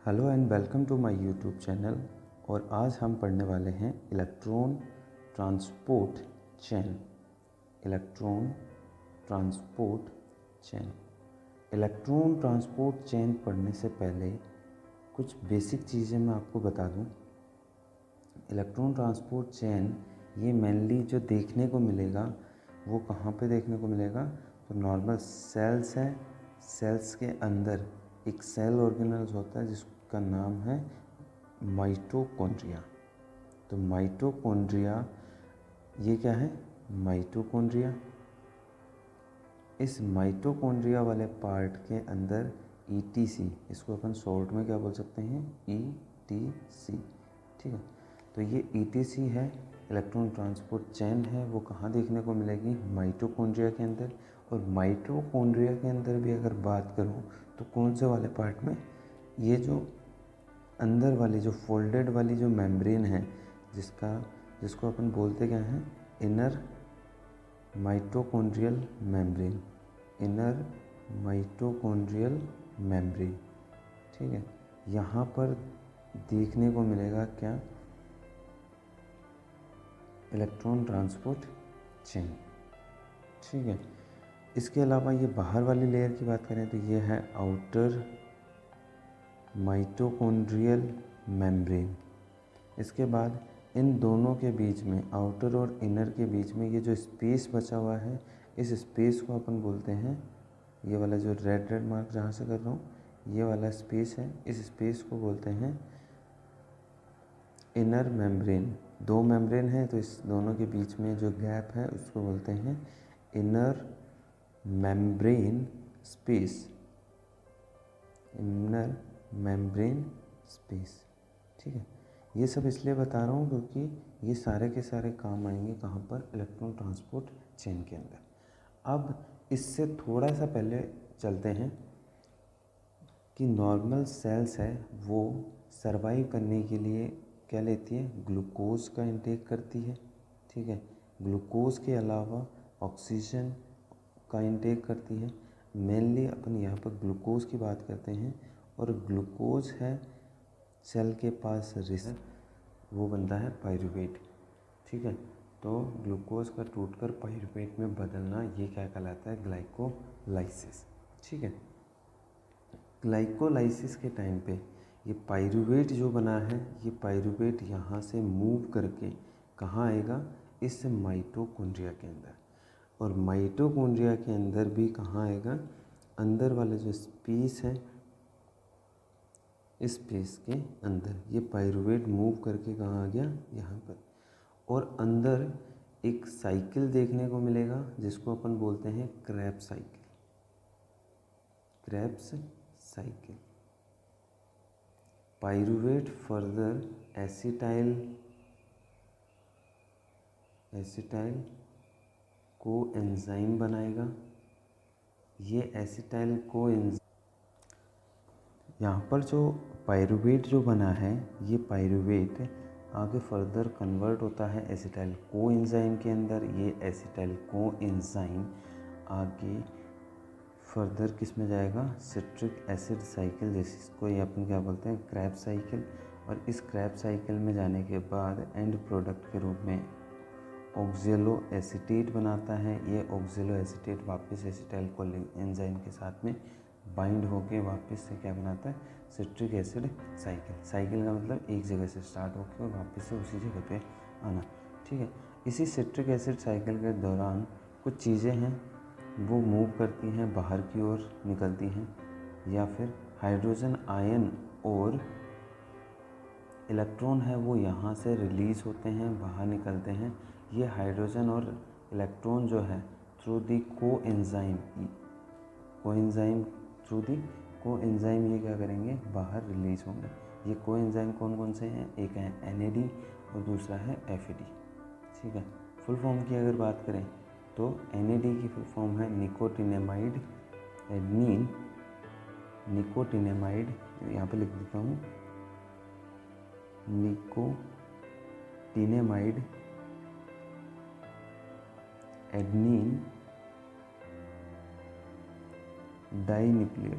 Hello and welcome to my YouTube channel. और आज हम पढ़ने वाले हैं electron transport chain. Electron transport chain. Electron transport chain पढ़ने से पहले कुछ बेसिक चीज़ें मैं आपको बता दूं। इलेक्ट्रॉन ट्रांसपोर्ट चेन ये मेनली जो देखने को मिलेगा वो कहाँ पे देखने को मिलेगा, तो नॉर्मल सेल्स हैं। सेल्स के अंदर एक सेल ऑर्गेनल्स होता है जिसका नाम है माइटोकॉन्ड्रिया। तो माइटोकॉन्ड्रिया ये क्या है, माइटोकॉन्ड्रिया। इस माइटोकॉन्ड्रिया वाले पार्ट के अंदर ईटीसी, इसको अपन शॉर्ट में क्या बोल सकते हैं, ईटीसी। ठीक है, तो ये ईटीसी है, इलेक्ट्रॉन ट्रांसपोर्ट चेन है। वो कहाँ देखने को मिलेगी, माइटोकॉन्ड्रिया के अंदर। और माइटोकॉन्ड्रिया के अंदर भी अगर बात करूँ तो कौन से वाले पार्ट में, ये जो अंदर वाली जो फोल्डेड वाली जो मेम्ब्रेन है जिसको अपन बोलते क्या हैं, inner mitochondrial membrane. Inner mitochondrial membrane. ठीक है, यहाँ पर देखने को मिलेगा क्या, इलेक्ट्रॉन ट्रांसपोर्ट चेन। ठीक है, इसके अलावा ये बाहर वाली लेयर की बात करें तो ये है आउटर माइटोकॉन्ड्रियल मेम्ब्रेन। इसके बाद इन दोनों के बीच में, आउटर और इनर के बीच में ये जो स्पेस बचा हुआ है, इस स्पेस को अपन बोलते हैं, ये वाला जो रेड मार्क जहाँ से कर रहा हूँ, ये वाला स्पेस है, इस स्पेस को बोलते हैं इनर मेम्ब्रेन। दो मेम्ब्रेन है तो इस दोनों के बीच में जो गैप है उसको बोलते हैं inner membrane space. Inner membrane space. ठीक है, ये सब इसलिए बता रहा हूँ क्योंकि ये सारे के सारे काम आएंगे कहाँ पर, इलेक्ट्रॉन ट्रांसपोर्ट चेन के अंदर। अब इससे थोड़ा सा पहले चलते हैं कि नॉर्मल सेल्स है वो सरवाइव करने के लिए क्या लेती है, ग्लूकोज का इंटेक करती है। ठीक है, ग्लूकोज के अलावा ऑक्सीजन का इंटेक करती है। मेनली अपन यहाँ पर ग्लूकोज की बात करते हैं, और ग्लूकोज है सेल के पास वो बनता है पायरूवेट। ठीक है, तो ग्लूकोज का टूटकर पायरूवेट में बदलना ये क्या कहलाता है, ग्लाइकोलाइसिस। ठीक है, ग्लाइकोलाइसिस के टाइम पे ये पायरूवेट जो बना है, ये पायरूवेट यहाँ से मूव करके कहाँ आएगा, इस माइटोकॉन्ड्रिया के अंदर। और माइटोकॉन्ड्रिया के अंदर भी कहाँ आएगा, अंदर वाला जो स्पेस है, इस स्पेस के अंदर ये पायरूवेट मूव करके कहाँ आ गया, यहाँ पर। और अंदर एक साइकिल देखने को मिलेगा जिसको अपन बोलते हैं Krebs cycle. Krebs cycle. Pyruvate further acetyl coenzyme बनाएगा। ये एसिटाइल कोएंजाइम, यहाँ पर जो पायरूवेट जो बना है, ये पायरूवेट आगे फर्दर कन्वर्ट होता है एसिटाइल कोएंजाइम के अंदर। ये एसिटाइल कोएंजाइम आगे फर्दर किस में जाएगा, सिट्रिक एसिड साइकिल, जिसको ये अपन क्या बोलते हैं, क्रेब्स साइकिल। और इस क्रेब्स साइकिल में जाने के बाद एंड प्रोडक्ट के रूप में ऑक्जेलो एसीटेट बनाता है। ये ऑक्जेलो एसीटेट वापस एसिटाइल कोएंजाइम के साथ में बाइंड होके वापस से क्या बनाता है, सिट्रिक एसिड साइकिल। साइकिल का मतलब एक जगह से स्टार्ट होकर और वापस से उसी जगह पे आना। ठीक है, इसी सिट्रिक एसिड साइकिल के दौरान कुछ चीज़ें हैं वो मूव करती हैं, बाहर की ओर निकलती हैं, या फिर हाइड्रोजन आयन और इलेक्ट्रॉन है वो यहाँ से रिलीज़ होते हैं, बाहर निकलते हैं। ये हाइड्रोजन और इलेक्ट्रॉन जो है through the coenzyme through the coenzyme ये क्या करेंगे, बाहर रिलीज होंगे। ये कोएंजाइम कौन कौन से हैं, एक है NAD और दूसरा है FAD। ठीक है, फुल फॉर्म की अगर बात करें तो NAD की फुल फॉर्म है निकोटिनेमाइड एडनीन। निकोटिनेमाइड यहाँ पे लिख देता हूँ, निकोटिनेमाइड एडनीन डाइन्यूक्लियोटाइड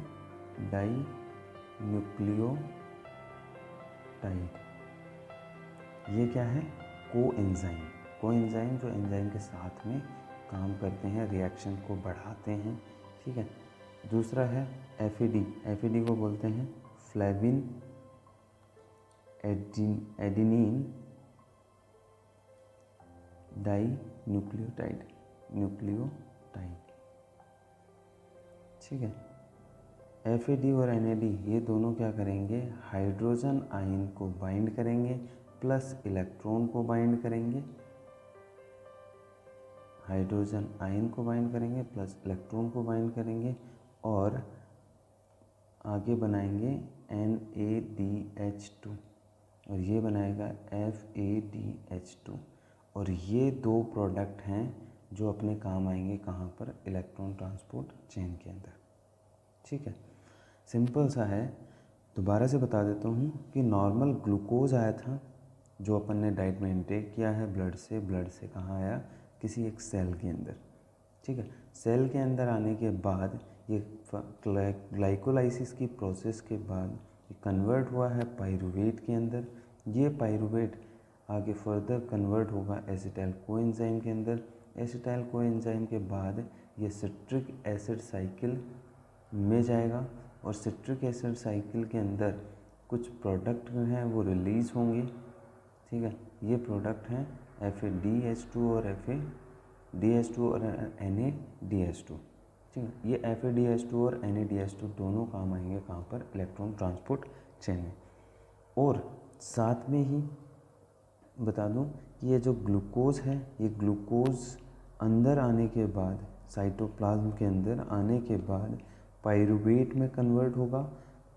न्यूक्लियोटाइड। ये क्या है? कोएंजाइम। कोएंजाइम जो एंजाइम के साथ में काम करते हैं, रिएक्शन को बढ़ाते हैं, ठीक है। दूसरा है एफएडी। एफएडी को बोलते हैं फ्लेविन एडेनिन डाई न्यूक्लियोटाइड, ठीक है। एफएडी और एनएडी ये दोनों क्या करेंगे? हाइड्रोजन आयन को बाइंड करेंगे प्लस इलेक्ट्रॉन को बाइंड करेंगे, हाइड्रोजन आयन को बाइंड करेंगे प्लस इलेक्ट्रॉन को बाइंड करेंगे और आगे बनाएंगे NaDH2 और ये बनाएगा FADH2। और ये दो प्रोडक्ट हैं जो अपने काम आएंगे कहाँ पर? इलेक्ट्रॉन ट्रांसपोर्ट चेन के अंदर, ठीक है। सिंपल सा है। दोबारा से बता देता हूँ कि नॉर्मल ग्लूकोज आया था जो अपन ने डाइट में इनटेक किया है ब्लड से कहाँ आया? किसी एक सेल के अंदर, ठीक है। सेल के अंदर आने के बाद ये ग्लाइकोलाइसिस की प्रोसेस के बाद ये कन्वर्ट हुआ है पाइरूवेट के अंदर। ये पाइरूवेट आगे फर्दर कन्वर्ट होगा एसिटाइल कोएंजाइम के अंदर। एसिटाइल कोएंजाइम के बाद ये सिट्रिक एसिड साइकिल में जाएगा और सिट्रिक एसिड साइकिल के अंदर कुछ प्रोडक्ट हैं वो रिलीज़ होंगे, ठीक है। ये प्रोडक्ट हैं FADH2 और NADH2, ठीक है। ये FADH2 और NADH2 दोनों काम आएंगे कहाँ पर? इलेक्ट्रॉन ट्रांसपोर्ट चेन में। और साथ में ही बता दूं कि ये जो ग्लूकोज है, ये ग्लूकोज अंदर आने के बाद, साइटोप्लाज्म के अंदर आने के बाद पाइरूवेट में कन्वर्ट होगा,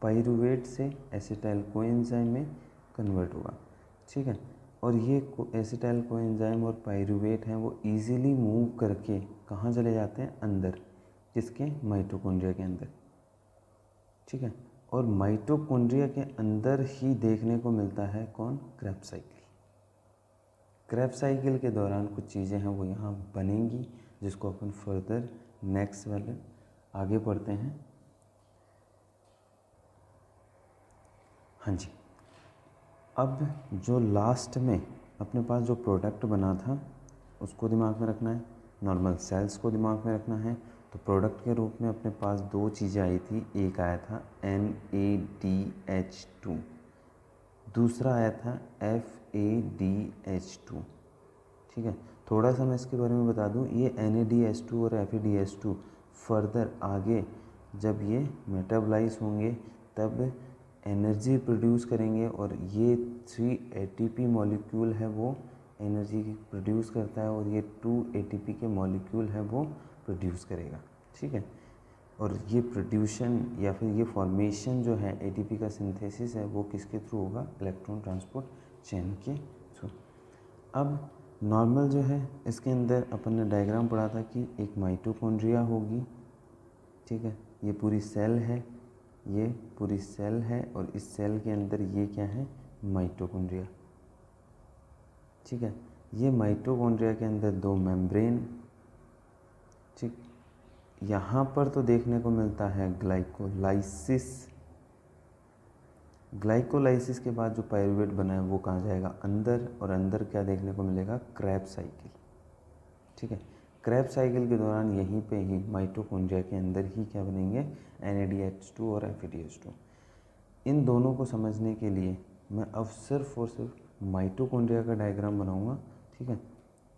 पाइरूवेट से एसिटाइल कोएंजाइम में कन्वर्ट होगा, ठीक है। और ये एसिटाइल कोएंजाइम और पाइरूवेट हैं वो इजीली मूव करके कहाँ चले जाते हैं? अंदर, किसके? माइटोकॉन्ड्रिया के अंदर, ठीक है। और माइटोकॉन्ड्रिया के अंदर ही देखने को मिलता है कौन? Krebs cycle. क्रेब्स साइकिल के दौरान कुछ चीज़ें हैं वो यहाँ बनेंगी जिसको अपन फर्दर नेक्स्ट वाले आगे पढ़ते हैं। हाँ जी, अब जो लास्ट में अपने पास जो प्रोडक्ट बना था उसको दिमाग में रखना है, नॉर्मल सेल्स को दिमाग में रखना है। तो प्रोडक्ट के रूप में अपने पास दो चीज़ें आई थी, एक आया था NADH2, दूसरा आया था FADH2, ठीक है। थोड़ा सा मैं इसके बारे में बता दूं, ये NADH2 और FADH2 फर्दर आगे जब ये मेटाबलाइज होंगे तब एनर्जी प्रोड्यूस करेंगे और ये 3 ATP मॉलिक्यूल है वो एनर्जी प्रोड्यूस करता है और ये 2 ATP के मॉलिक्यूल है वो प्रोड्यूस करेगा, ठीक है। और ये प्रोड्यूशन या फिर ये फॉर्मेशन जो है ATP का सिंथेसिस है वो किसके थ्रू होगा? इलेक्ट्रॉन ट्रांसपोर्ट चेन के थ्रू। अब नॉर्मल जो है इसके अंदर अपन ने डायग्राम पढ़ा था कि एक माइटोकॉन्ड्रिया होगी, ठीक है। ये पूरी सेल है, ये पूरी सेल है और इस सेल के अंदर ये क्या है? माइटोकॉन्ड्रिया, ठीक है। ये माइटोकॉन्ड्रिया के अंदर दो मेम्ब्रेन, ठीक। यहाँ पर तो देखने को मिलता है ग्लाइकोलाइसिस। ग्लाइकोलाइसिस के बाद जो पाइरूवेट बना है वो कहाँ जाएगा? अंदर। और अंदर क्या देखने को मिलेगा? क्रेब्स साइकिल, ठीक है। क्रेब्स साइकिल के दौरान यहीं पे ही माइटोकॉन्ड्रिया के अंदर ही क्या बनेंगे? NADH2 और FADH2। इन दोनों को समझने के लिए मैं अब सिर्फ और सिर्फ माइटोकॉन्ड्रिया का डायग्राम बनाऊंगा, ठीक है।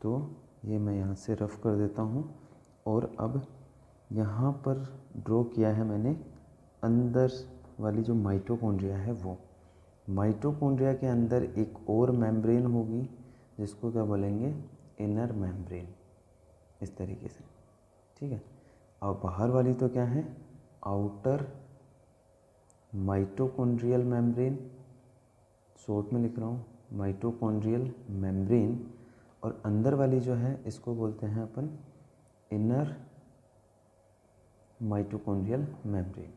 तो ये मैं यहाँ से रफ कर देता हूँ और अब यहाँ पर ड्रॉ किया है मैंने अंदर वाली जो माइटोकॉन्ड्रिया है वो। माइटोकॉन्ड्रिया के अंदर एक और मेम्ब्रेन होगी जिसको क्या बोलेंगे? इनर मेम्ब्रेन, इस तरीके से, ठीक है। और बाहर वाली तो क्या है? आउटर माइटोकॉन्ड्रियल मेम्ब्रेन, शॉर्ट में लिख रहा हूँ माइटोकॉन्ड्रियल मेम्ब्रेन। और अंदर वाली जो है इसको बोलते हैं अपन इनर माइटोकॉन्ड्रियल मेम्ब्रेन।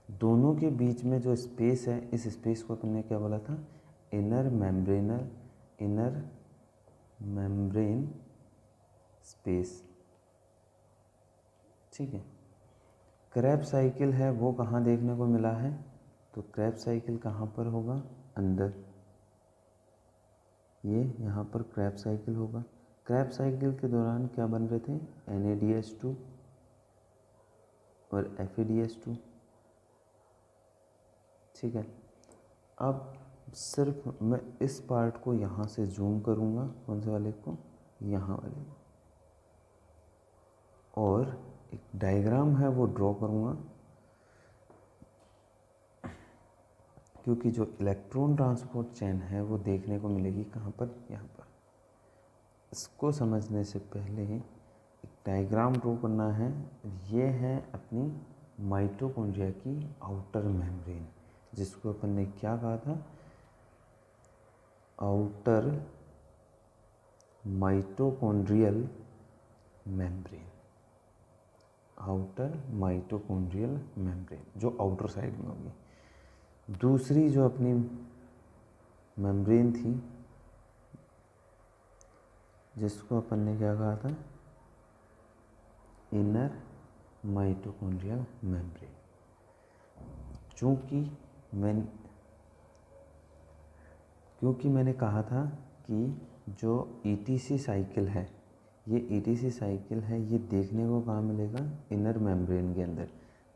दोनों के बीच में जो स्पेस है इस स्पेस को अपन ने क्या बोला था? इनर मेम्ब्रेन स्पेस, ठीक है। क्रेब्स साइकिल है वो कहाँ देखने को मिला है? तो क्रेब्स साइकिल कहाँ पर होगा? अंदर, ये यहाँ पर क्रेब्स साइकिल होगा। क्रेब्स साइकिल के दौरान क्या बन रहे थे, NADH2 और FADH2। ठीक है, अब सिर्फ मैं इस पार्ट को यहाँ से जूम करूँगा, कौन से वाले को, यहाँ वाले को, और एक डायग्राम है वो ड्रॉ करूँगा, क्योंकि जो इलेक्ट्रॉन ट्रांसपोर्ट चेन है वो देखने को मिलेगी कहाँ पर, यहाँ पर। इसको समझने से पहले एक डायग्राम ड्रॉ करना है। ये है अपनी माइटोकॉन्ड्रिया की आउटर मेम्ब्रेन, जिसको अपन ने क्या कहा था, outer mitochondrial membrane, outer mitochondrial membrane जो आउटर साइड में होगी। दूसरी जो अपनी मेम्ब्रेन थी जिसको अपन ने क्या कहा था, इनर माइटोकॉन्ड्रियल मेम्ब्रेन। क्योंकि मैंने कहा था कि जो ETC साइकिल है, ये ETC साइकिल है, ये देखने को कहाँ मिलेगा, इनर मेम्ब्रेन के अंदर।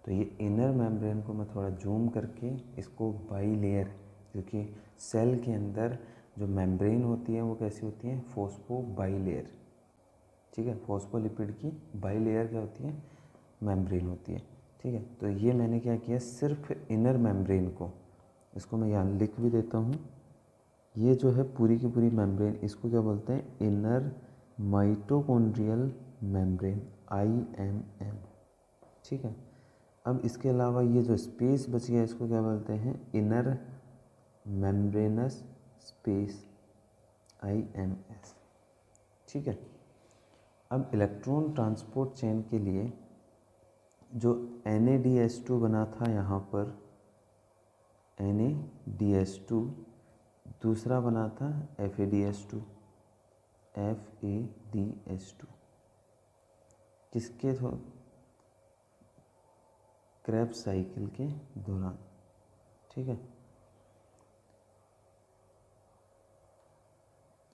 तो ये इनर मेम्ब्रेन को मैं थोड़ा जूम करके इसको बाई लेयर, क्योंकि सेल के अंदर जो मेम्ब्रेन होती है वो कैसी होती है, फॉस्फो बाई लेयर। ठीक है, फॉस्फोलिपिड की बाई लेयर क्या होती है, मेम्ब्रेन होती है। ठीक है, तो ये मैंने क्या किया, सिर्फ इनर मेम्ब्रेन को, इसको मैं यहाँ लिख भी देता हूँ। ये जो है पूरी की पूरी मेम्ब्रेन, इसको क्या बोलते हैं, इनर माइटोकॉन्ड्रियल मेम्ब्रेन, IMM। ठीक है, अब इसके अलावा ये जो स्पेस बच गया इसको क्या बोलते हैं, इनर मेम्ब्रेनस स्पेस, IMS। ठीक है, अब इलेक्ट्रॉन ट्रांसपोर्ट चेन के लिए जो NADH2 बना था यहाँ पर, NADH2, दूसरा बना था FADH2, किसके थ्रू, क्रेब्स साइकिल के दौरान। ठीक है,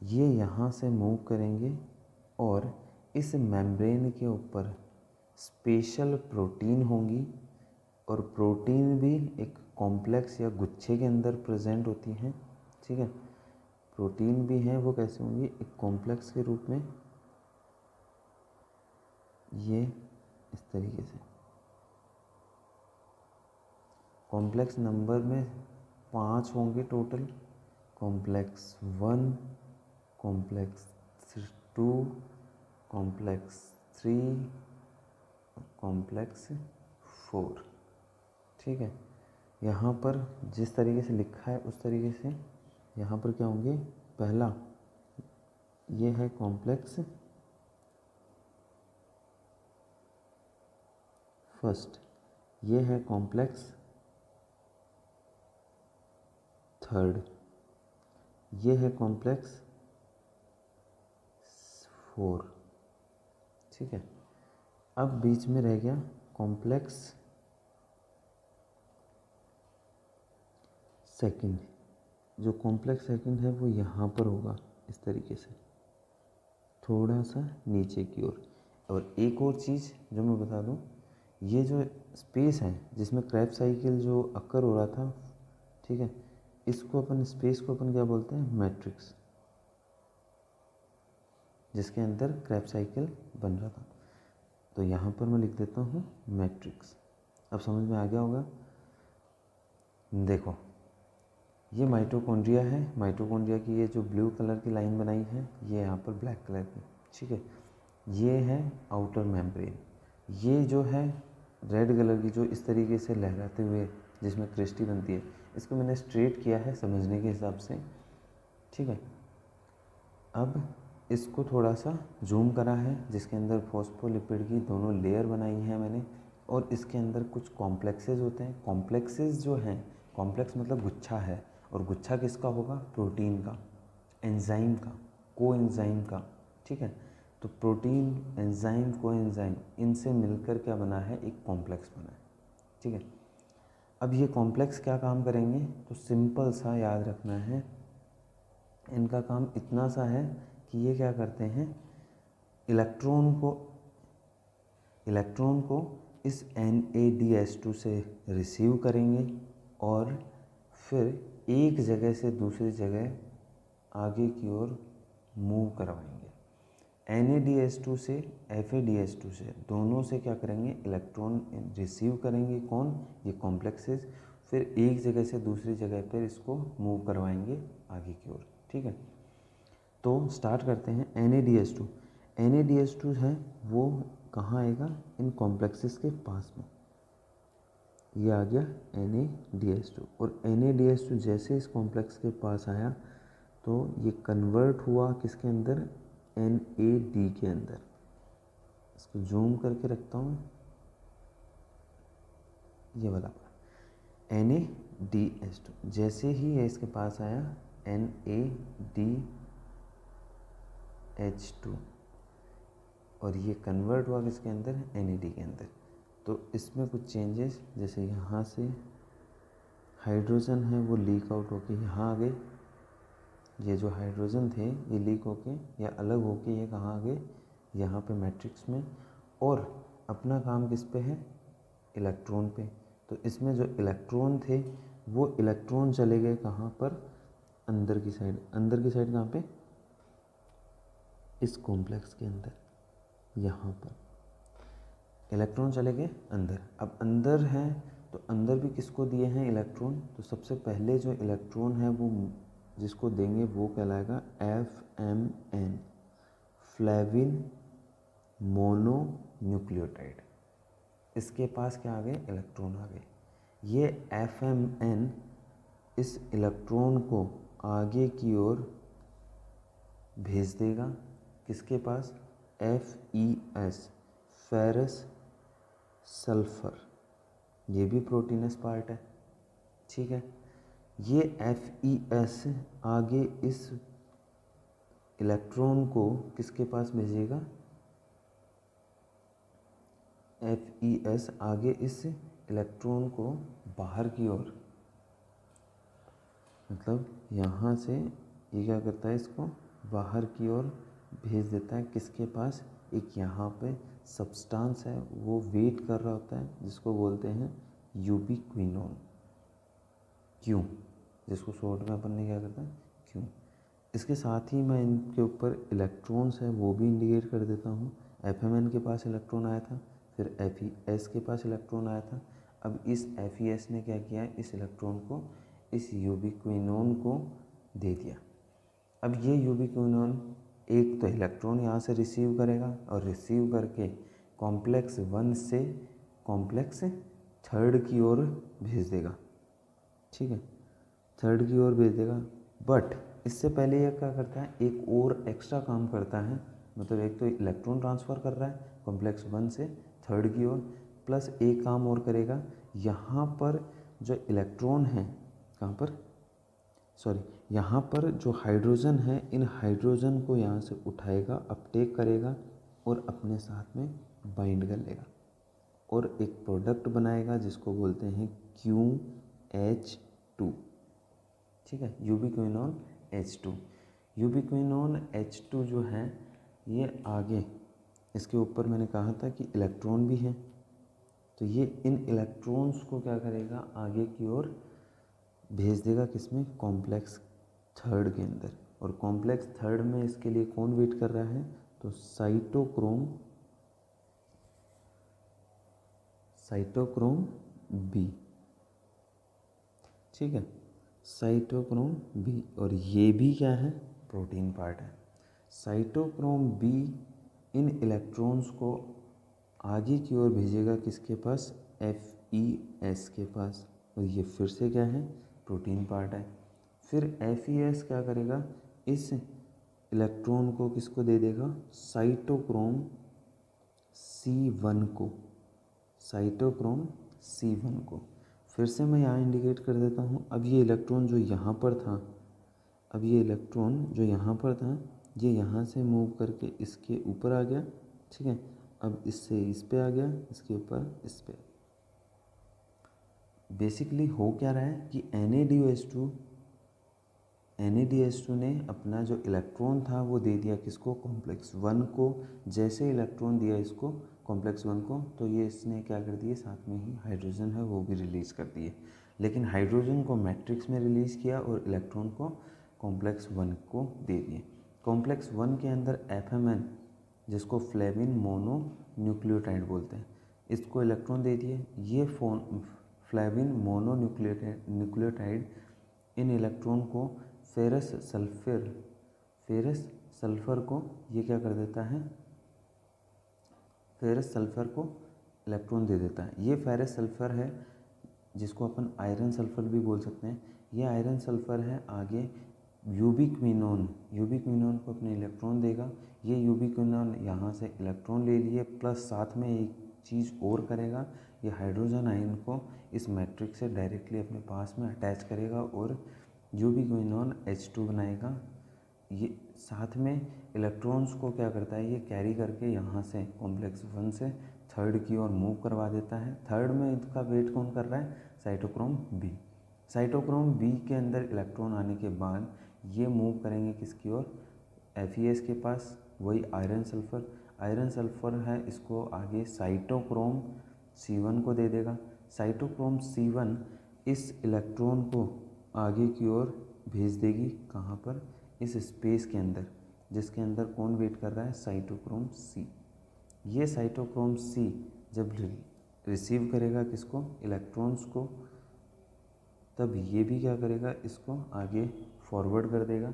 ये यहाँ से मूव करेंगे और इस मेम्ब्रेन के ऊपर स्पेशल प्रोटीन होंगी, और प्रोटीन भी एक कॉम्प्लेक्स या गुच्छे के अंदर प्रेजेंट होती हैं। ठीक है, प्रोटीन भी हैं, वो कैसे होंगी, एक कॉम्प्लेक्स के रूप में, ये इस तरीके से। कॉम्प्लेक्स नंबर में 5 होंगे total, complex 1, complex 2, complex 3, complex 4। ठीक है, यहाँ पर जिस तरीके से लिखा है उस तरीके से यहाँ पर क्या होंगे, पहला ये है कॉम्प्लेक्स फर्स्ट, ये है कॉम्प्लेक्स थर्ड, ये है कॉम्प्लेक्स 4। ठीक है, अब बीच में रह गया कॉम्प्लेक्स सेकंड। जो कॉम्प्लेक्स सेकंड है वो यहाँ पर होगा इस तरीके से, थोड़ा सा नीचे की ओर। और एक और चीज़ जो मैं बता दूँ, ये जो स्पेस है जिसमें क्रेब्स साइकिल जो अक्कर हो रहा था, ठीक है, इसको अपन, स्पेस को अपन क्या बोलते हैं, मैट्रिक्स, जिसके अंदर क्रेब्स साइकिल बन रहा था। तो यहाँ पर मैं लिख देता हूँ मैट्रिक्स। अब समझ में आ गया होगा। देखो, ये माइटोकॉन्ड्रिया है, माइटोकॉन्ड्रिया की ये जो ब्लू कलर की लाइन बनाई है, ये यहाँ पर ब्लैक कलर की। ठीक है, ये है आउटर मेम्ब्रेन। ये जो है रेड कलर की, जो इस तरीके से लहराते हुए जिसमें क्रिस्टी बनती है, इसको मैंने स्ट्रेट किया है समझने के हिसाब से। ठीक है, अब इसको थोड़ा सा जूम करा है, जिसके अंदर फॉस्फोलिपिड की दोनों लेयर बनाई हैं मैंने, और इसके अंदर कुछ कॉम्प्लेक्सेस होते हैं। कॉम्प्लेक्सेस जो हैं, कॉम्प्लेक्स मतलब गुच्छा है, और गुच्छा किसका होगा, प्रोटीन का, एंजाइम का, को एंजाइम का। ठीक है, तो प्रोटीन, एंजाइम, को एंजाइम, इनसे मिलकर क्या बना है, एक कॉम्प्लेक्स बना है। ठीक है, अब ये कॉम्प्लेक्स क्या काम करेंगे, तो सिंपल सा याद रखना है, इनका काम इतना सा है कि ये क्या करते हैं, इलेक्ट्रॉन को इस NaDH2 से रिसीव करेंगे और फिर एक जगह से दूसरी जगह आगे की ओर मूव करवाएंगे। NaDH2 से FaDH2 से दोनों से क्या करेंगे, इलेक्ट्रॉन रिसीव करेंगे, कौन, ये कॉम्प्लेक्सेस, फिर एक जगह से दूसरी जगह पर इसको मूव करवाएंगे आगे की ओर। ठीक है, तो स्टार्ट करते हैं। NaDH2 है वो कहाँ आएगा, इन कॉम्प्लेक्सेस के पास में, ये आ गया NaDH2। और NaDH2 जैसे इस कॉम्प्लेक्स के पास आया तो ये कन्वर्ट हुआ किसके अंदर, NaD के अंदर। इसको जूम करके रखता हूँ, ये वाला NaDH2 जैसे ही ये इसके पास आया NaDH2 और ये कन्वर्ट हुआ किसके अंदर, NaD के अंदर। तो इसमें कुछ चेंजेस, जैसे यहाँ से हाइड्रोजन है वो लीक आउट होके यहाँ आ गए, ये जो हाइड्रोजन थे ये लीक होके या अलग होके ये कहाँ आ गए, यहाँ पे मैट्रिक्स में, और अपना काम किस पे है, इलेक्ट्रॉन पे। तो इसमें जो इलेक्ट्रॉन थे वो इलेक्ट्रॉन चले गए कहाँ पर, अंदर की साइड। अंदर की साइड कहाँ पे, इस कॉम्प्लेक्स के अंदर, यहाँ पर इलेक्ट्रॉन चले गए अंदर। अब अंदर हैं तो अंदर भी किसको दिए हैं इलेक्ट्रॉन, तो सबसे पहले जो इलेक्ट्रॉन है वो जिसको देंगे वो कहलाएगा FMN, फ्लेविन मोनोन्यूक्लियोटाइड। इसके पास क्या आ गए, इलेक्ट्रॉन आ गए। ये FMN इस इलेक्ट्रॉन को आगे की ओर भेज देगा, किसके पास, FeS, फेरस सल्फर, ये भी प्रोटीनस पार्ट है। ठीक है, ये FeS आगे इस इलेक्ट्रॉन को किसके पास भेजेगा, FeS आगे इस इलेक्ट्रॉन को बाहर की ओर, मतलब यहाँ से ये क्या करता है, इसको बाहर की ओर भेज देता है, किसके पास, एक यहाँ पे सब्सटेंस है वो वेट कर रहा होता है जिसको बोलते हैं यूबिक्विनोन, क्यों, जिसको शॉर्ट में अपन ने क्या करता है, क्यों। इसके साथ ही मैं इनके ऊपर इलेक्ट्रॉन्स है वो भी इंडिकेट कर देता हूँ। FMN के पास इलेक्ट्रॉन आया था, फिर FeS के पास इलेक्ट्रॉन आया था। अब इस FeS ने क्या किया, इस इलेक्ट्रॉन को इस यूबिक्विनोन को दे दिया। अब ये यूबिक्विनोन एक तो इलेक्ट्रॉन यहाँ से रिसीव करेगा और रिसीव करके कॉम्प्लेक्स 1 से कॉम्प्लेक्स 3 की ओर भेज देगा। ठीक है, 3 की ओर भेज देगा, बट इससे पहले ये क्या करता है, एक और एक्स्ट्रा काम करता है। मतलब एक तो इलेक्ट्रॉन ट्रांसफ़र कर रहा है कॉम्प्लेक्स 1 से 3 की ओर, प्लस एक काम और करेगा, यहाँ पर जो इलेक्ट्रॉन है, कहाँ पर, सॉरी, यहाँ पर जो हाइड्रोजन है, इन हाइड्रोजन को यहाँ से उठाएगा, अपटेक करेगा और अपने साथ में बाइंड कर लेगा और एक प्रोडक्ट बनाएगा जिसको बोलते हैं QH2। ठीक है, यूबिक्विनोन H2। यूबिक्विनोन H2 जो है ये आगे, इसके ऊपर मैंने कहा था कि इलेक्ट्रॉन भी है, तो ये इन इलेक्ट्रॉन्स को क्या करेगा, आगे की ओर भेज देगा, किसमें, कॉम्प्लेक्स 3 के अंदर। और कॉम्प्लेक्स 3 में इसके लिए कौन वेट कर रहा है, तो साइटोक्रोम B। ठीक है, साइटोक्रोम B, और ये भी क्या है, प्रोटीन पार्ट है। साइटोक्रोम B इन इलेक्ट्रॉन्स को आगे की ओर भेजेगा, किसके पास, FeS के पास, और ये फिर से क्या है, प्रोटीन पार्ट है। फिर FeS क्या करेगा, इस इलेक्ट्रॉन को किसको दे देगा, साइटोक्रोम C1 को, साइटोक्रोम C1 को। फिर से मैं यहाँ इंडिकेट कर देता हूँ। अब ये इलेक्ट्रॉन जो यहाँ पर था, अब ये इलेक्ट्रॉन जो यहाँ पर था, ये यहाँ से मूव करके इसके ऊपर आ गया। ठीक है, अब इससे इस पे आ गया, इसके ऊपर इस पे। बेसिकली हो क्या रहा है कि NADH2 ने अपना जो इलेक्ट्रॉन था वो दे दिया किसको, कॉम्प्लेक्स 1 को। जैसे इलेक्ट्रॉन दिया इसको कॉम्प्लेक्स 1 को, तो ये इसने क्या कर दिए, साथ में ही हाइड्रोजन है वो भी रिलीज़ कर दिए। लेकिन हाइड्रोजन को मैट्रिक्स में रिलीज़ किया और इलेक्ट्रॉन को कॉम्प्लेक्स 1 को दे दिए। कॉम्प्लेक्स 1 के अंदर FMN, जिसको फ्लेविन मोनो न्यूक्लियोटाइड बोलते हैं, इसको इलेक्ट्रॉन दे दिए। ये फ्लेविन मोनो न्यूक्लियोटाइड इन इलेक्ट्रॉन को फेरस सल्फर को ये क्या कर देता है, फेरस सल्फर को इलेक्ट्रॉन दे देता है। ये फेरस सल्फर है जिसको अपन आयरन सल्फर भी बोल सकते हैं। ये आयरन सल्फर है, आगे यूबिक्विनोन को अपने इलेक्ट्रॉन देगा। ये यूबिक्विनोन यहाँ से इलेक्ट्रॉन ले लिए, प्लस साथ में एक चीज़ और करेगा, ये हाइड्रोजन आयन को इस मैट्रिक्स से डायरेक्टली अपने पास में अटैच करेगा और यूबिक्विनोन H2 बनाएगा। ये साथ में इलेक्ट्रॉन्स को क्या करता है, ये कैरी करके यहाँ से कॉम्प्लेक्स 1 से थर्ड की ओर मूव करवा देता है। थर्ड में इसका वेट कौन कर रहा है, साइटोक्रोम बी। साइटोक्रोम बी के अंदर इलेक्ट्रॉन आने के बाद ये मूव करेंगे किसकी ओर, FeS के पास, वही आयरन सल्फर है, इसको आगे साइटोक्रोम C1 को दे देगा। साइटोक्रोम C1 इस इलेक्ट्रॉन को आगे की ओर भेज देगी, कहाँ पर, इस स्पेस के अंदर, जिसके अंदर कौन वेट कर रहा है, साइटोक्रोम C। ये साइटोक्रोम C जब रिसीव करेगा किसको, इलेक्ट्रॉन्स को, तब ये भी क्या करेगा, इसको आगे फॉरवर्ड कर देगा।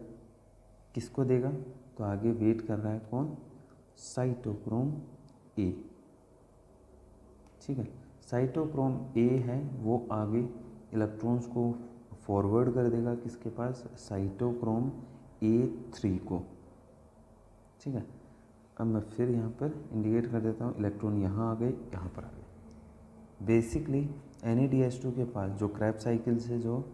किसको देगा, तो आगे वेट कर रहा है कौन, साइटोक्रोम A। ठीक है, साइटोक्रोम A है वो आगे इलेक्ट्रॉन्स को फॉरवर्ड कर देगा किसके पास, साइटोक्रोम A3 को। ठीक है, अब मैं फिर यहाँ पर इंडिकेट कर देता हूँ, इलेक्ट्रॉन यहाँ आ गए, यहाँ पर आ गए। बेसिकली NADH2 के पास जो क्रैब साइकिल से जो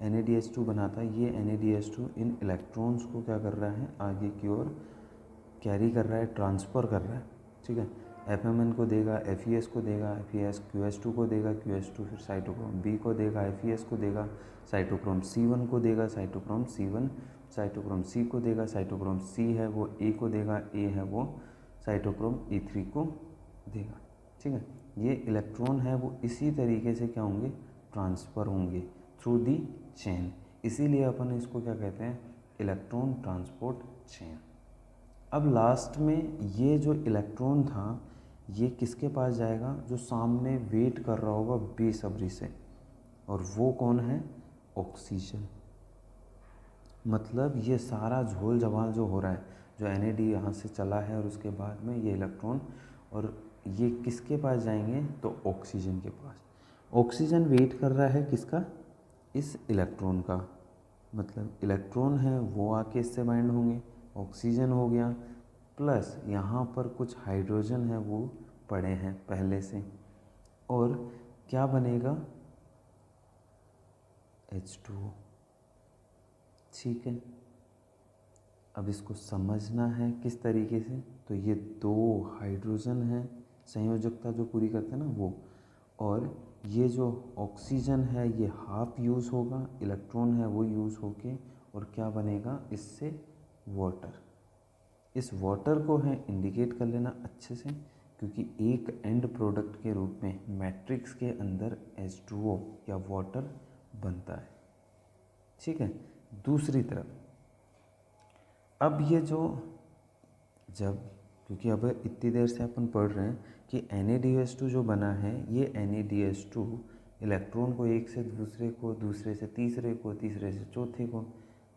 NADH2 बनाता है, ये NADH2 इन इलेक्ट्रॉन्स को क्या कर रहा है, आगे की ओर कैरी कर रहा है, ट्रांसफ़र कर रहा है। ठीक है, FMN को देगा, FeS को देगा, FeS QS2 को देगा, QS2 फिर साइटोक्रोम B को देगा, FeS को देगा, साइटोक्रोम C1 को देगा, साइटोक्रोम C1 साइटोक्रोम C को देगा, साइटोक्रोम C है वो A को देगा, A है वो साइटोक्रोम E3 को देगा। ठीक है, ये इलेक्ट्रॉन है वो इसी तरीके से क्या होंगे, ट्रांसफ़र होंगे थ्रू दी चेन। इसीलिए अपन इसको क्या कहते हैं, इलेक्ट्रॉन ट्रांसपोर्ट चेन। अब लास्ट में ये जो इलेक्ट्रॉन था ये किसके पास जाएगा, जो सामने वेट कर रहा होगा बेसब्री से, और वो कौन है, ऑक्सीजन। मतलब ये सारा झोल जवाल जो हो रहा है, जो NAD यहाँ से चला है और उसके बाद में ये इलेक्ट्रॉन, और ये किसके पास जाएंगे, तो ऑक्सीजन के पास। ऑक्सीजन वेट कर रहा है किसका, इस इलेक्ट्रॉन का। मतलब इलेक्ट्रॉन है वो आके इससे बाइंड होंगे, ऑक्सीजन हो गया, प्लस यहाँ पर कुछ हाइड्रोजन है वो पड़े हैं पहले से, और क्या बनेगा, H2O। ठीक है, अब इसको समझना है किस तरीके से, तो ये दो हाइड्रोजन है, संयोजकता जो पूरी करते हैं ना वो, और ये जो ऑक्सीजन है ये हाफ यूज़ होगा, इलेक्ट्रॉन है वो यूज़ होके, और क्या बनेगा इससे, वाटर। इस वाटर को है इंडिकेट कर लेना अच्छे से, क्योंकि एक एंड प्रोडक्ट के रूप में मैट्रिक्स के अंदर H2O या वाटर बनता है। ठीक है, दूसरी तरफ अब ये जो क्योंकि अब इतनी देर से अपन पढ़ रहे हैं कि NADH2 जो बना है, ये NADH2 इलेक्ट्रॉन को एक से दूसरे को, दूसरे से तीसरे को, तीसरे से चौथे को,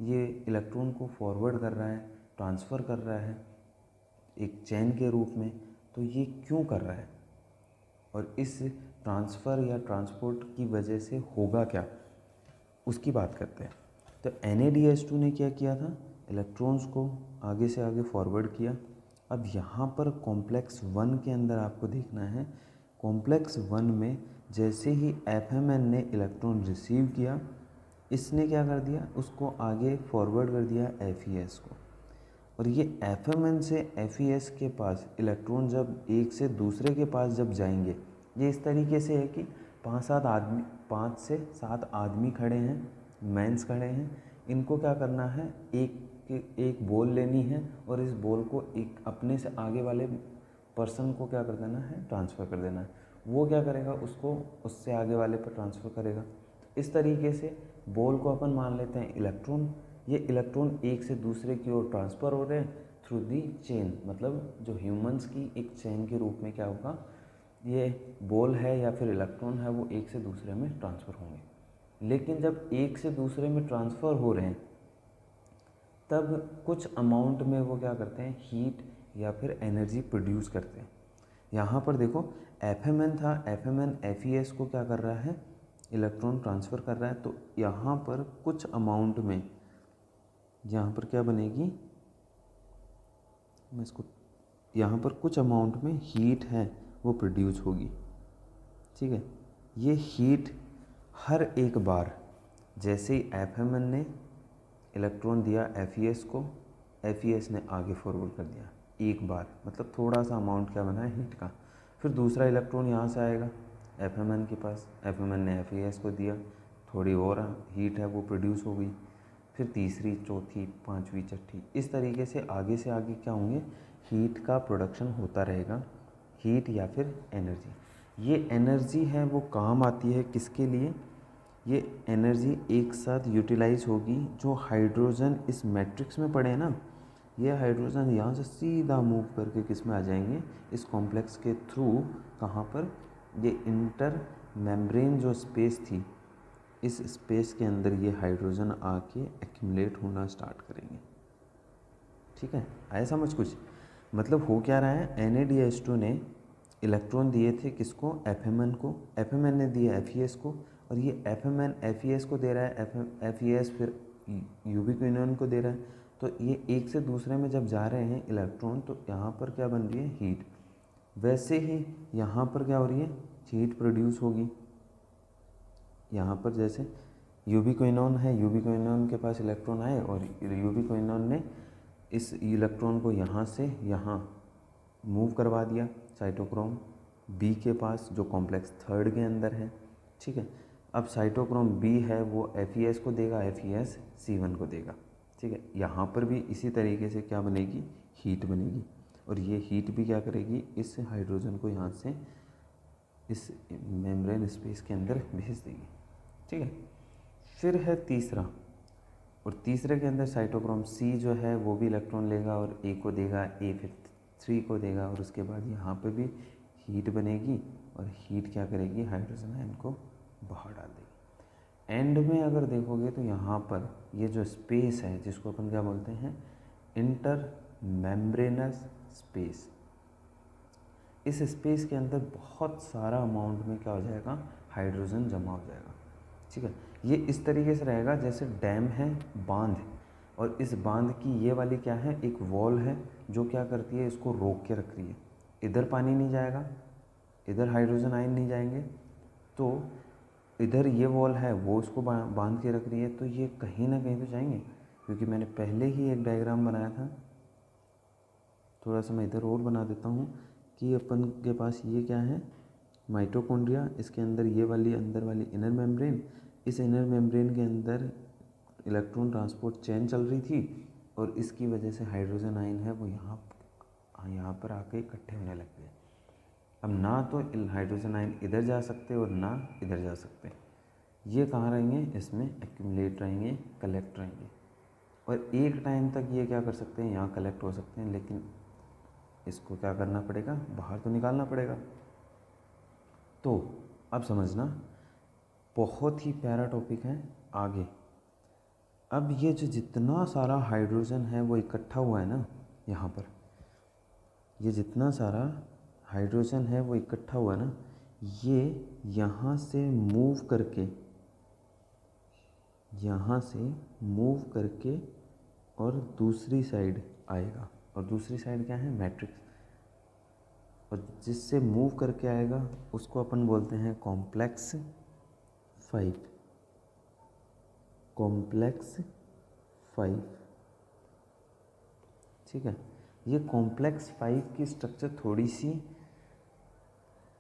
ये इलेक्ट्रॉन को फॉरवर्ड कर रहा है, ट्रांसफ़र कर रहा है एक चैन के रूप में। तो ये क्यों कर रहा है, और इस ट्रांसफ़र या ट्रांसपोर्ट की वजह से होगा क्या, उसकी बात करते हैं। तो NADH2 ने क्या किया था, इलेक्ट्रॉन्स को आगे से आगे फॉरवर्ड किया। अब यहाँ पर कॉम्प्लेक्स 1 के अंदर आपको देखना है, कॉम्प्लेक्स 1 में जैसे ही FMN ने इलेक्ट्रॉन रिसीव किया, इसने क्या कर दिया, उसको आगे फॉरवर्ड कर दिया FeS को, और ये FMN से FeS के पास इलेक्ट्रॉन जब एक से दूसरे के पास जब जाएंगे, ये इस तरीके से है कि पाँच से सात आदमी खड़े हैं, मेंस खड़े हैं। इनको क्या करना है, एक बॉल लेनी है और इस बॉल को एक अपने से आगे वाले पर्सन को क्या कर देना है, ट्रांसफ़र कर देना है। वो क्या करेगा, उसको उससे आगे वाले पर ट्रांसफ़र करेगा। इस तरीके से बॉल को अपन मान लेते हैं इलेक्ट्रॉन। ये इलेक्ट्रॉन एक से दूसरे की ओर ट्रांसफ़र हो रहे हैं थ्रू दी चेन, मतलब जो ह्यूमंस की एक चेन के रूप में क्या होगा, ये बॉल है या फिर इलेक्ट्रॉन है, वो एक से दूसरे में ट्रांसफ़र होंगे। लेकिन जब एक से दूसरे में ट्रांसफ़र हो रहे हैं तब कुछ अमाउंट में वो क्या करते हैं, हीट या फिर एनर्जी प्रोड्यूस करते हैं। यहाँ पर देखो FMN था, FMN FES को क्या कर रहा है, इलेक्ट्रॉन ट्रांसफ़र कर रहा है। तो यहाँ पर कुछ अमाउंट में, यहाँ पर क्या बनेगी, मैं इसको, यहाँ पर कुछ अमाउंट में हीट है वो प्रोड्यूस होगी। ठीक है, ये हीट हर एक बार, जैसे ही FMN ने इलेक्ट्रॉन दिया FES को, FES ने आगे फॉरवर्ड कर दिया एक बार, मतलब थोड़ा सा अमाउंट क्या बना है, हीट का। फिर दूसरा इलेक्ट्रॉन यहाँ से आएगा FMN के पास, FMN ने FES को दिया, थोड़ी और हीट है वो प्रोड्यूस हो गई। फिर तीसरी, चौथी, पांचवी, छठी, इस तरीके से आगे क्या होंगे, हीट का प्रोडक्शन होता रहेगा, हीट या फिर एनर्जी। ये एनर्जी है वो काम आती है किसके लिए, ये एनर्जी एक साथ यूटिलाइज होगी। जो हाइड्रोजन इस मैट्रिक्स में पड़े हैं ना, ये हाइड्रोजन यहाँ से सीधा मूव करके किस में आ जाएंगे, इस कॉम्प्लेक्स के थ्रू, कहाँ पर, ये इंटर मेम्ब्रेन जो स्पेस थी, इस स्पेस के अंदर ये हाइड्रोजन आके एक्यूमुलेट होना स्टार्ट करेंगे। ठीक है, आया समझ कुछ, मतलब हो क्या रहा है, NADH2 ने इलेक्ट्रॉन दिए थे किसको, FMN को, FMN ने दिए FES को, और ये FMN FES को दे रहा है, FES फिर यूबिक्विनोन को दे रहा है। तो ये एक से दूसरे में जब जा रहे हैं इलेक्ट्रॉन, तो यहाँ पर क्या बन रही है, हीट। वैसे ही यहाँ पर क्या हो रही है, हीट प्रोड्यूस होगी। यहाँ पर जैसे यूबिक्विनोन है, यूबिक्विनोन के पास इलेक्ट्रॉन आए और यूबिक्विनोन ने इस इलेक्ट्रॉन को यहाँ से यहाँ मूव करवा दिया साइटोक्रोम बी के पास, जो कॉम्प्लेक्स थर्ड के अंदर है। ठीक है, अब साइटोक्रोम बी है वो FES को देगा, FES C1 को देगा। ठीक है, यहाँ पर भी इसी तरीके से क्या बनेगी, हीट बनेगी, और ये हीट भी क्या करेगी, इस हाइड्रोजन को यहाँ से इस मेम्ब्रेन स्पेस के अंदर भेज देगी। ठीक है, फिर है तीसरा, और तीसरे के अंदर साइटोक्रोम C जो है वो भी इलेक्ट्रॉन लेगा और A को देगा, A फिर 3 को देगा, और उसके बाद यहाँ पे भी हीट बनेगी, और हीट क्या करेगी, हाइड्रोजन आयन को बाहर डाल देगी। एंड में अगर देखोगे तो यहाँ पर ये जो स्पेस है, जिसको अपन क्या बोलते हैं, इंटर मेम्ब्रेनस स्पेस, इस स्पेस के अंदर बहुत सारा अमाउंट में क्या हो जाएगा, हाइड्रोजन जमा हो जाएगा। ठीक है, ये इस तरीके से रहेगा जैसे डैम है, बांध, और इस बांध की ये वाली क्या है, एक वॉल है जो क्या करती है, इसको रोक के रख रही है। इधर पानी नहीं जाएगा, इधर हाइड्रोजन आयन नहीं जाएंगे, तो इधर ये वॉल है वो इसको बांध के रख रही है, तो ये कहीं ना कहीं तो जाएंगे। क्योंकि मैंने पहले ही एक डायग्राम बनाया था, थोड़ा सा मैं इधर और बना देता हूँ, कि अपन के पास ये क्या है, माइटोकॉन्ड्रिया, इसके अंदर ये वाली अंदर वाली इनर मेम्ब्रेन, इस इनर मेम्ब्रेन के अंदर इलेक्ट्रॉन ट्रांसपोर्ट चेन चल रही थी, और इसकी वजह से हाइड्रोजन आयन है वो यहाँ पर आके इकट्ठे होने लग गए। अब ना तो हाइड्रोजन आयन इधर जा सकते और ना इधर जा सकते, ये कहाँ रहेंगे, इसमें एक्यूमुलेट रहेंगे, कलेक्ट रहेंगे, और एक टाइम तक ये क्या कर सकते हैं, यहाँ कलेक्ट हो सकते हैं, लेकिन इसको क्या करना पड़ेगा, बाहर तो निकालना पड़ेगा। तो अब समझना, बहुत ही प्यारा टॉपिक है आगे। अब ये जो जितना सारा हाइड्रोजन है वो इकट्ठा हुआ है ना, यहाँ पर ये जितना सारा हाइड्रोजन है वो इकट्ठा हुआ है ना, ये यहाँ से मूव करके, यहाँ से मूव करके और दूसरी साइड आएगा, और दूसरी साइड क्या है, मैट्रिक्स, और जिससे मूव करके आएगा उसको अपन बोलते हैं कॉम्प्लेक्स 5, कॉम्प्लेक्स 5। ठीक है, ये कॉम्प्लेक्स 5 की स्ट्रक्चर थोड़ी सी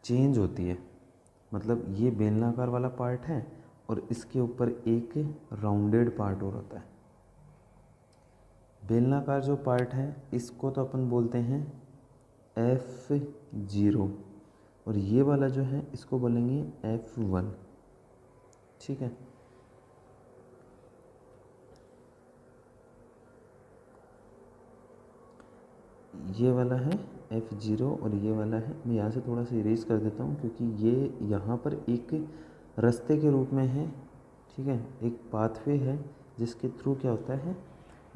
चेंज होती है, मतलब ये बेलनाकार वाला पार्ट है और इसके ऊपर एक राउंडेड पार्ट और होता है। बेलनाकार जो पार्ट है इसको तो अपन बोलते हैं F0 और ये वाला जो है इसको बोलेंगे F1। ठीक है, ये वाला है F0 और ये वाला है, मैं यहाँ से थोड़ा सा इरेज कर देता हूँ क्योंकि ये यहाँ पर एक रास्ते के रूप में है। ठीक है, एक पाथवे है जिसके थ्रू क्या होता है,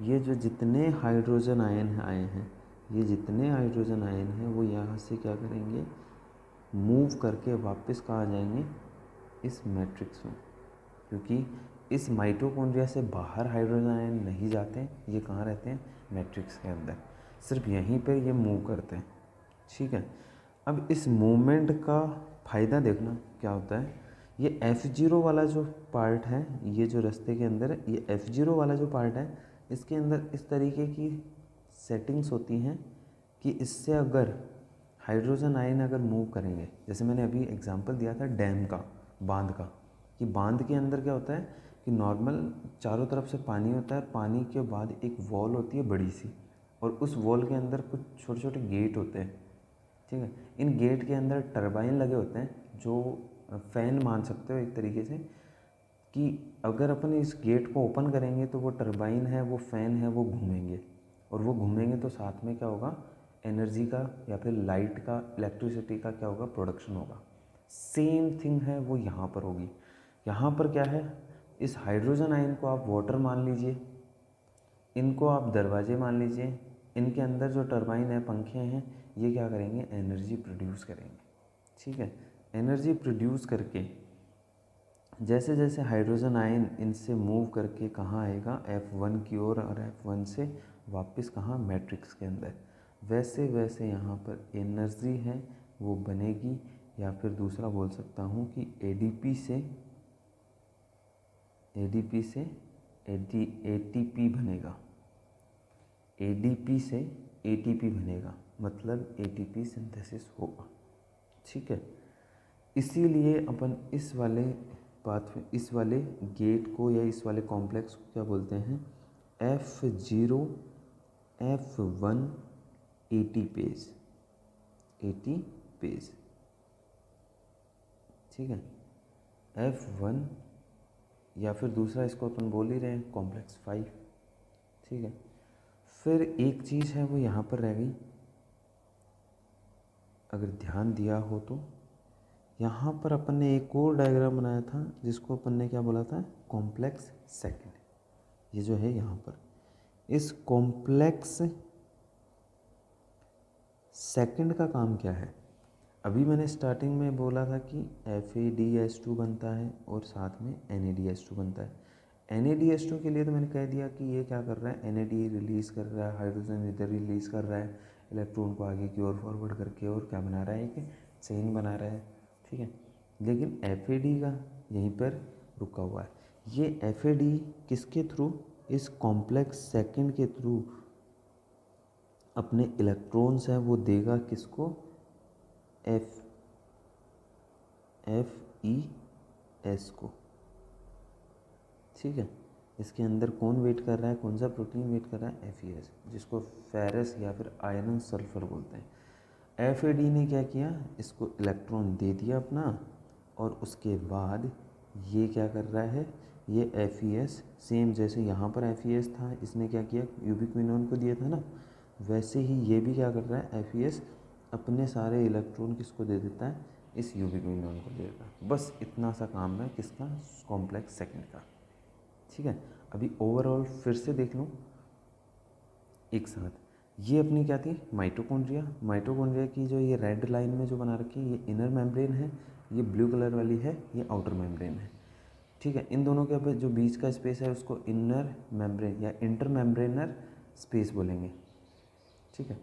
ये जो जितने हाइड्रोजन आयन आए हैं, ये जितने हाइड्रोजन आयन हैं वो यहाँ से क्या करेंगे, मूव करके वापस कहाँ जाएंगे, इस मैट्रिक्स में। क्योंकि इस माइटोकॉन्ड्रिया से बाहर हाइड्रोजन आयन नहीं जाते, ये कहाँ रहते हैं, मैट्रिक्स के अंदर, सिर्फ यहीं पर ये मूव करते हैं। ठीक है, अब इस मूवमेंट का फ़ायदा देखना क्या होता है। ये F0 वाला जो पार्ट है, ये जो रास्ते के अंदर है, ये F0 वाला जो पार्ट है, इसके अंदर इस तरीके की सेटिंग्स होती हैं कि इससे अगर हाइड्रोजन आयन अगर मूव करेंगे, जैसे मैंने अभी एग्जांपल दिया था डैम का, बांध का, कि बांध के अंदर क्या होता है कि नॉर्मल चारों तरफ से पानी होता है, पानी के बाद एक वॉल होती है बड़ी सी, और उस वॉल के अंदर कुछ छोटे छोटे गेट होते हैं। ठीक है, इन गेट के अंदर टरबाइन लगे होते हैं, जो फ़ैन मान सकते हो एक तरीके से, कि अगर अपन इस गेट को ओपन करेंगे तो वो टरबाइन है, वो फ़ैन है, वो घूमेंगे, और वो घूमेंगे तो साथ में क्या होगा, एनर्जी का या फिर लाइट का, इलेक्ट्रिसिटी का क्या होगा, प्रोडक्शन होगा। सेम थिंग है वो यहाँ पर होगी। यहाँ पर क्या है, इस हाइड्रोजन आयन को आप वाटर मान लीजिए, इनको आप दरवाजे मान लीजिए, इनके अंदर जो टरबाइन है, पंखे हैं, ये क्या करेंगे, एनर्जी प्रोड्यूस करेंगे। ठीक है, एनर्जी प्रोड्यूस करके जैसे जैसे हाइड्रोजन आयन इनसे मूव करके कहाँ आएगा, F1 की ओर, और F1 से वापस कहाँ, मैट्रिक्स के अंदर, वैसे वैसे यहाँ पर एनर्जी है वो बनेगी। या फिर दूसरा बोल सकता हूँ कि ADP से ATP बनेगा, ADP से ATP बनेगा, मतलब ATP सिंथेसिस होगा। ठीक है, इसीलिए अपन इस वाले पाथवे, इस वाले गेट को या इस वाले कॉम्प्लेक्स को क्या बोलते हैं, F0 F1 ATPase, ATPase। ठीक है, F1 या फिर दूसरा इसको अपन बोल ही रहे हैं कॉम्प्लेक्स 5। ठीक है, फिर एक चीज़ है वो यहाँ पर रह गई, अगर ध्यान दिया हो तो यहाँ पर अपन ने एक और डायग्राम बनाया था जिसको अपन ने क्या बोला था, कॉम्प्लेक्स सेकंड। ये जो है यहाँ पर, इस कॉम्प्लेक्स सेकंड का काम क्या है, अभी मैंने स्टार्टिंग में बोला था कि FADS2 बनता है और साथ में NADS2 बनता है। NADS2 के लिए तो मैंने कह दिया कि ये क्या कर रहा है, NAD रिलीज़ कर रहा है, हाइड्रोजन इधर रिलीज़ कर रहा है, इलेक्ट्रॉन को आगे की ओर फॉरवर्ड करके, और क्या बना रहा है, एक चेन बना रहा है। ठीक है, लेकिन FAD का यहीं पर रुका हुआ है। ये FAD किसके थ्रू, इस कॉम्प्लेक्स सेकंड के थ्रू अपने इलेक्ट्रॉन्स हैं वो देगा किसको, FES को। ठीक है, इसके अंदर कौन वेट कर रहा है, कौन सा प्रोटीन वेट कर रहा है, FES, जिसको फेरस या फिर आयरन सल्फर बोलते हैं। FAD ने क्या किया, इसको इलेक्ट्रॉन दे दिया अपना, और उसके बाद ये क्या कर रहा है, ये FES सेम जैसे यहाँ पर FES था, इसने क्या किया, यूबिक्विनोन को दिया था ना, वैसे ही ये भी क्या कर रहा है, FES अपने सारे इलेक्ट्रॉन किसको दे देता है, इस यूबिक्विनोन को दे देता है। बस इतना सा काम है किसका, कॉम्प्लेक्स सेकंड का। ठीक है, अभी ओवरऑल फिर से देख लूँ एक साथ, ये अपनी क्या थी, माइटोकॉन्ड्रिया। माइटोकॉन्ड्रिया की जो ये रेड लाइन में जो बना रखी है, ये इनर मेम्ब्रेन है, ये ब्लू कलर वाली है, ये आउटर मेम्ब्रेन है। ठीक है, इन दोनों के जो बीच का स्पेस है उसको इनर मेम्ब्रेन या इंटर मेम्ब्रेनर स्पेस बोलेंगे। ठीक है,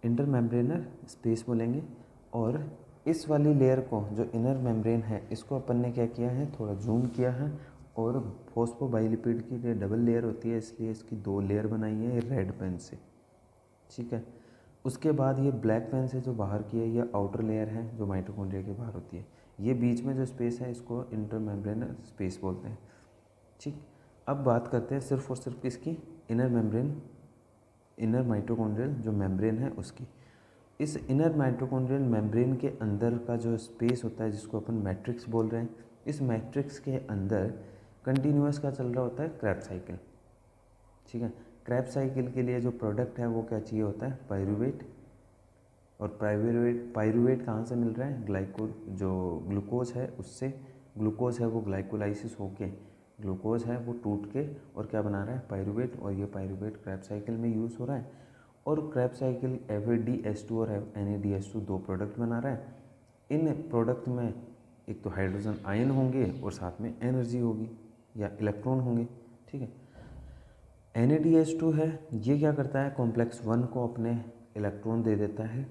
इंटर मेम्ब्रेनर स्पेस बोलेंगे। और इस वाली लेयर को, जो इनर मेम्ब्रेन है, इसको अपन ने क्या किया है, थोड़ा जूम किया है, और फॉस्फोबाइलिपिड की डबल लेयर होती है, इसलिए इसकी 2 लेयर बनाई है रेड पेन से। ठीक है, उसके बाद ये ब्लैक पेन से जो बाहर की है ये आउटर लेयर है जो माइटोकॉन्ड्रिया के बाहर होती है। ये बीच में जो स्पेस है इसको इंटरमेम्ब्रेनल स्पेस बोलते हैं। ठीक, अब बात करते हैं सिर्फ और सिर्फ किसकी, इनर मेम्ब्रेन, इनर माइटोकॉन्ड्रियल जो मेम्ब्रेन है उसकी। इस इनर माइटोकॉन्ड्रियल मेम्ब्रेन के अंदर का जो स्पेस होता है जिसको अपन मैट्रिक्स बोल रहे हैं, इस मैट्रिक्स के अंदर कंटिन्यूअस का चल रहा होता है क्रैब साइकिल। ठीक है, क्रैब साइकिल के लिए जो प्रोडक्ट है वो क्या चाहिए होता है, पायरूवेट। और पायरूवेट कहाँ से मिल रहा है, जो ग्लूकोज है उससे। ग्लूकोज है वो ग्लाइकोलाइसिस होके ग्लूकोज है वो टूट के और क्या बना रहा है, पायरूवेट। और ये पायरूवेट क्रैब साइकिल में यूज़ हो रहा है। और क्रैब साइकिल FADH2 और NADH2 दो प्रोडक्ट बना रहा है। इन प्रोडक्ट में एक तो हाइड्रोजन आयन होंगे और साथ में एनर्जी होगी या इलेक्ट्रॉन होंगे। ठीक है, NADH2 है, ये क्या करता है, कॉम्प्लेक्स 1 को अपने इलेक्ट्रॉन दे देता है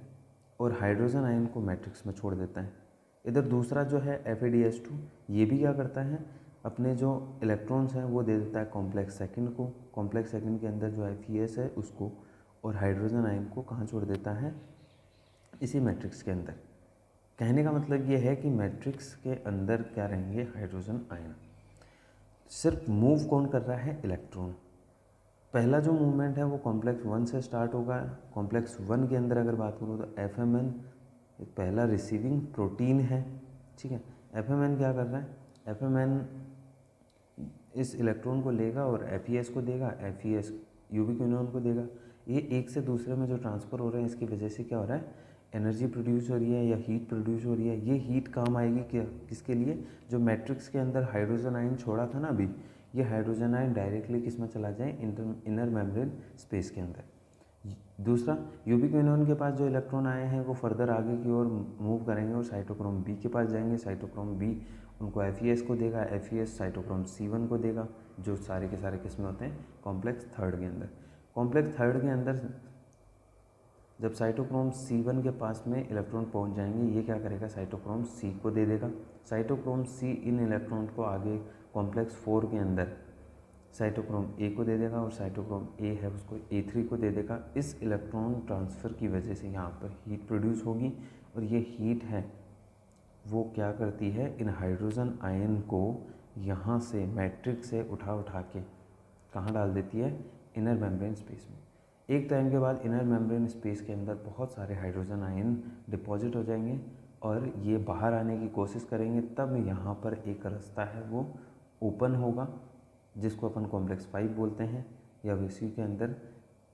और हाइड्रोजन आयन को मैट्रिक्स में छोड़ देता है। इधर दूसरा जो है FADH2, ये भी क्या करता है, अपने जो इलेक्ट्रॉन्स हैं वो दे देता है कॉम्प्लेक्स सेकंड को। कॉम्प्लेक्स सेकंड के अंदर जो FES है उसको, और हाइड्रोजन आयन को कहाँ छोड़ देता है, इसी मैट्रिक्स के अंदर। कहने का मतलब ये है कि मैट्रिक्स के अंदर क्या रहेंगे, हाइड्रोजन आयन। सिर्फ मूव कौन कर रहा है, इलेक्ट्रॉन। पहला जो मूवमेंट है वो कॉम्प्लेक्स 1 से स्टार्ट होगा। कॉम्प्लेक्स 1 के अंदर अगर बात करूँ तो FMN पहला रिसीविंग प्रोटीन है। ठीक है, FMN क्या कर रहा है, FMN इस इलेक्ट्रॉन को लेगा और FES को देगा, FES यूबिक्विनोन को देगा। ये एक से दूसरे में जो ट्रांसफ़र हो रहे हैं इसकी वजह से क्या हो रहा है, एनर्जी प्रोड्यूस हो रही है या हीट प्रोड्यूस हो रही है। ये हीट काम आएगी क्या, किसके लिए, जो मैट्रिक्स के अंदर हाइड्रोजन आयन छोड़ा था ना अभी, ये हाइड्रोजन आयन डायरेक्टली किस में चला जाए, इनर मेम्ब्रेन स्पेस के अंदर। दूसरा, यूबिक्विनोन के पास जो इलेक्ट्रॉन आए हैं वो फर्दर आगे की ओर मूव करेंगे और साइटोक्रोम बी के पास जाएंगे। साइटोक्रोम बी उनको FES को देगा, FES साइटोक्रोम C1 को देगा, जो सारे के सारे किस्में होते हैं कॉम्प्लेक्स थर्ड के अंदर। कॉम्प्लेक्स थर्ड के अंदर जब साइटोक्रोम C1 के पास में इलेक्ट्रॉन पहुंच जाएंगे, ये क्या करेगा, साइटोक्रोम C को दे देगा। साइटोक्रोम C इन इलेक्ट्रॉन को आगे कॉम्प्लेक्स 4 के अंदर साइटोक्रोम A को दे देगा और साइटोक्रोम A है उसको A3 को दे देगा। इस इलेक्ट्रॉन ट्रांसफ़र की वजह से यहाँ पर हीट प्रोड्यूस होगी और ये हीट है वो क्या करती है, इन हाइड्रोजन आयन को यहाँ से मैट्रिक्स से उठा के कहाँ डाल देती है, इनर मेम्ब्रेन स्पेस में। एक टाइम के बाद इनर मेम्ब्रेन स्पेस के अंदर बहुत सारे हाइड्रोजन आयन डिपॉजिट हो जाएंगे और ये बाहर आने की कोशिश करेंगे। तब यहाँ पर एक रास्ता है वो ओपन होगा जिसको अपन कॉम्प्लेक्स 5 बोलते हैं, या इसी के अंदर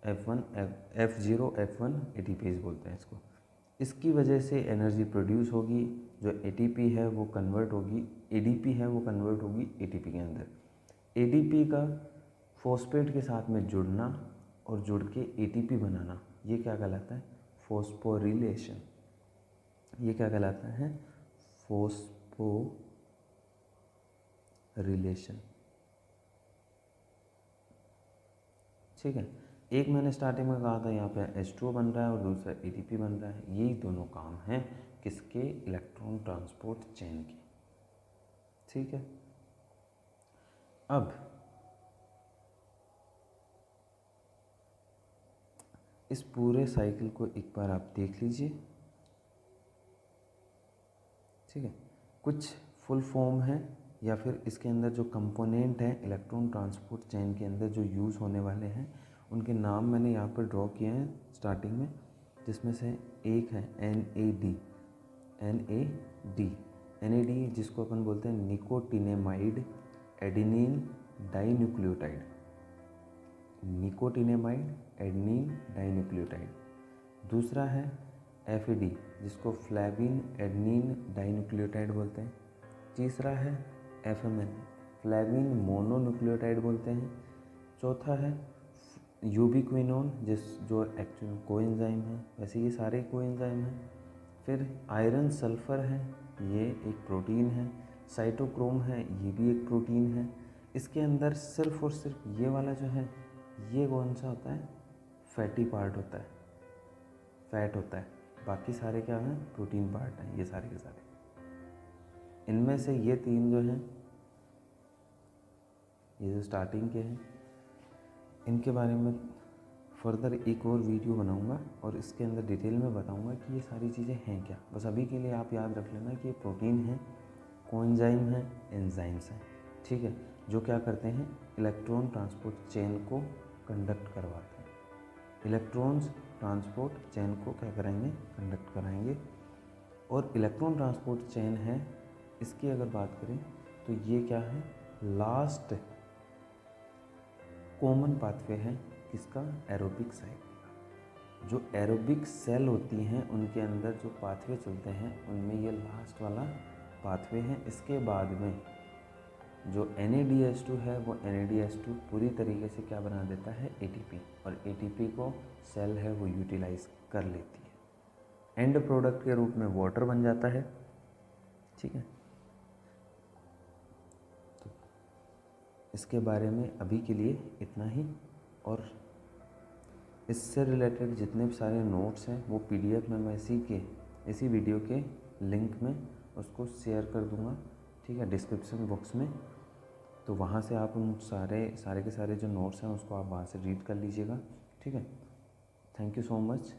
F0 F1 ATPase बोलते हैं इसको। इसकी वजह से एनर्जी प्रोड्यूस होगी, जो ATP है वो कन्वर्ट होगी, ADP है वो कन्वर्ट होगी ATP के अंदर। ADP का फॉस्फेट के साथ में जुड़ना और जुड़ के ATP बनाना, ये क्या कहलाता है, फॉस्फोरिलेशन। ये क्या कहलाता है, फॉस्फोरिलेशन। ठीक है, एक मैंने स्टार्टिंग में कहा था यहाँ पे H2O बन रहा है और दूसरा ATP बन रहा है। यही दोनों काम हैं किसके, इलेक्ट्रॉन ट्रांसपोर्ट चेन के। ठीक है, अब इस पूरे साइकिल को एक बार आप देख लीजिए। ठीक है, कुछ फुल फॉर्म है या फिर इसके अंदर जो कंपोनेंट हैं इलेक्ट्रॉन ट्रांसपोर्ट चेन के अंदर जो यूज़ होने वाले हैं उनके नाम मैंने यहाँ पर ड्रॉ किए हैं स्टार्टिंग में, जिसमें से एक है NAD जिसको अपन बोलते हैं nicotinamide adenine dinucleotide. Nicotinamide adenine dinucleotide. दूसरा है FAD जिसको फ्लैविन एडेनिन डाइन्यूक्लियोटाइड बोलते हैं। तीसरा है FMN फ्लैविन मोनोन्यूक्लियोटाइड बोलते हैं। चौथा है यूबिक्विनोन जो एक्चुअल कोएंजाइम है, वैसे ये सारे कोएंजाइम हैं। फिर आयरन सल्फर है, ये एक प्रोटीन है। साइटोक्रोम है, ये भी एक प्रोटीन है। इसके अंदर सिर्फ और सिर्फ ये वाला जो है ये कौन सा होता है, फैटी पार्ट होता है, फैट होता है। बाकी सारे क्या हैं, प्रोटीन पार्ट हैं ये सारे के सारे। इनमें से ये तीन जो हैं, ये जो स्टार्टिंग के हैं, इनके बारे में फर्दर एक और वीडियो बनाऊंगा और इसके अंदर डिटेल में बताऊंगा कि ये सारी चीज़ें हैं क्या। बस अभी के लिए आप याद रख लेना कि ये प्रोटीन है, कोएंजाइम है, एंजाइम्स हैं, ठीक है, जो क्या करते हैं, इलेक्ट्रॉन ट्रांसपोर्ट चेन को कंडक्ट करवाते हैं। इलेक्ट्रॉन्स ट्रांसपोर्ट चेन को क्या करेंगे, कंडक्ट कराएंगे। और इलेक्ट्रॉन ट्रांसपोर्ट चेन है, इसकी अगर बात करें तो ये क्या है, लास्ट कॉमन पाथवे है किसका, एरोबिक साइकिल का। जो एरोबिक सेल होती हैं उनके अंदर जो पाथवे चलते हैं उनमें ये लास्ट वाला पाथवे है। इसके बाद में जो NADH2 है वो NADH2 पूरी तरीके से क्या बना देता है, ATP, और ATP को सेल है वो यूटिलाइज कर लेती है। एंड प्रोडक्ट के रूप में वाटर बन जाता है, ठीक है। तो इसके बारे में अभी के लिए इतना ही, और इससे रिलेटेड जितने भी सारे नोट्स हैं वो PDF में मैं इसी वीडियो के लिंक में उसको शेयर कर दूंगा, ठीक है, डिस्क्रिप्शन बॉक्स में। तो वहाँ से आप उन सारे के सारे जो नोट्स हैं उसको आप वहाँ से रीड कर लीजिएगा, ठीक है। Thank you so much.